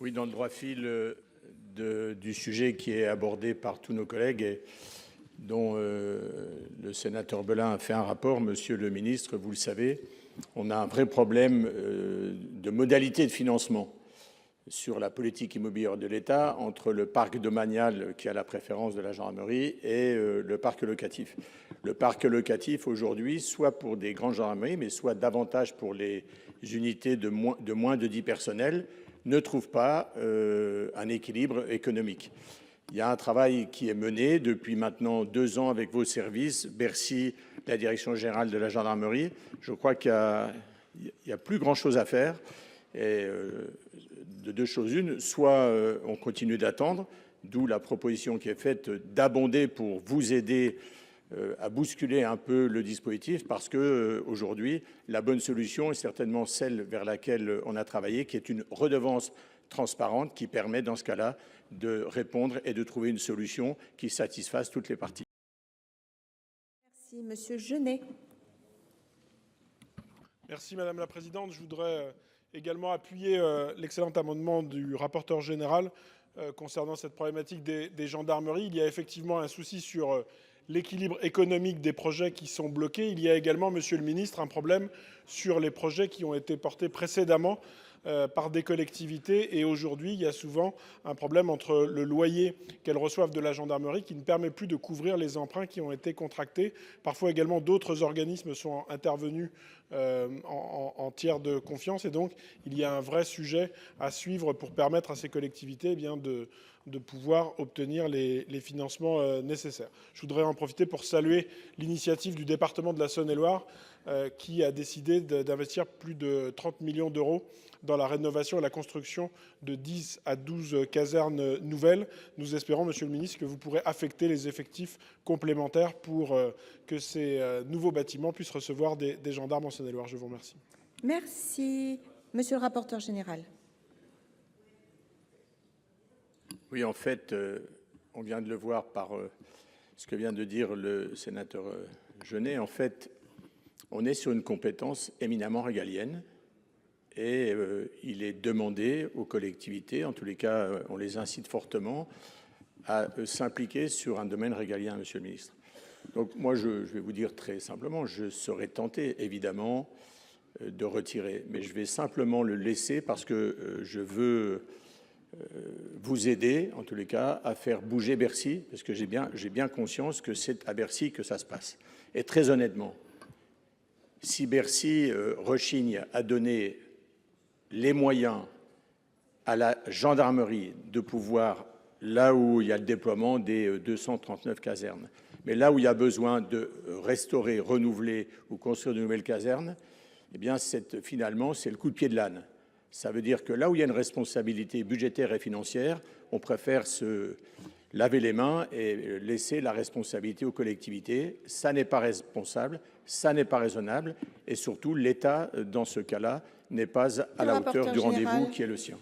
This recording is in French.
Oui, dans le droit fil du sujet qui est abordé par tous nos collègues et dont le sénateur Belin a fait un rapport, Monsieur le ministre, vous le savez, on a un vrai problème de modalité de financement sur la politique immobilière de l'État entre le parc domanial qui a la préférence de la gendarmerie et le parc locatif. Le parc locatif aujourd'hui, soit pour des grandes gendarmeries, mais soit davantage pour les unités de moins de 10 personnels, ne trouve pas un équilibre économique. Il y a un travail qui est mené depuis maintenant 2 ans avec vos services, Bercy, la Direction générale de la gendarmerie. Je crois qu'il y a plus grand-chose à faire. Et de deux choses une, soit on continue d'attendre, d'où la proposition qui est faite d'abonder pour vous aider à bousculer un peu le dispositif, parce que aujourd'hui la bonne solution est certainement celle vers laquelle on a travaillé, qui est une redevance transparente qui permet dans ce cas-là de répondre et de trouver une solution qui satisfasse toutes les parties. Merci, Monsieur Genet. Merci Madame la Présidente. Je voudrais également appuyer l'excellent amendement du rapporteur général concernant cette problématique des gendarmeries. Il y a effectivement un souci sur l'équilibre économique des projets qui sont bloqués. Il y a également, Monsieur le Ministre, un problème sur les projets qui ont été portés précédemment par des collectivités. Et aujourd'hui, il y a souvent un problème entre le loyer qu'elles reçoivent de la gendarmerie qui ne permet plus de couvrir les emprunts qui ont été contractés. Parfois également, d'autres organismes sont intervenus en tiers de confiance. Et donc, il y a un vrai sujet à suivre pour permettre à ces collectivités de pouvoir obtenir les financements nécessaires. Je voudrais en profiter pour saluer l'initiative du département de la Saône-et-Loire qui a décidé d'investir plus de 30 millions d'euros dans la rénovation et la construction de 10 à 12 casernes nouvelles. Nous espérons, Monsieur le Ministre, que vous pourrez affecter les effectifs complémentaires pour que ces nouveaux bâtiments puissent recevoir des gendarmes en Saône-et-Loire. Je vous remercie. Merci, Monsieur le rapporteur général. Oui, en fait, on vient de le voir par ce que vient de dire le sénateur Genet. En fait, on est sur une compétence éminemment régalienne et il est demandé aux collectivités, en tous les cas, on les incite fortement à s'impliquer sur un domaine régalien, Monsieur le Ministre. Donc moi, je vais vous dire très simplement, je serais tenté, évidemment, de retirer, mais je vais simplement le laisser parce que je veux vous aider, en tous les cas, à faire bouger Bercy, parce que j'ai bien conscience que c'est à Bercy que ça se passe. Et très honnêtement, si Bercy rechigne à donner les moyens à la gendarmerie de pouvoir, là où il y a le déploiement des 239 casernes, mais là où il y a besoin de restaurer, renouveler ou construire de nouvelles casernes, eh bien finalement c'est le coup de pied de l'âne. Ça veut dire que là où il y a une responsabilité budgétaire et financière, on préfère se laver les mains et laisser la responsabilité aux collectivités. Ça n'est pas responsable, ça n'est pas raisonnable et surtout l'État, dans ce cas-là, n'est pas à la hauteur du rendez-vous qui est le sien.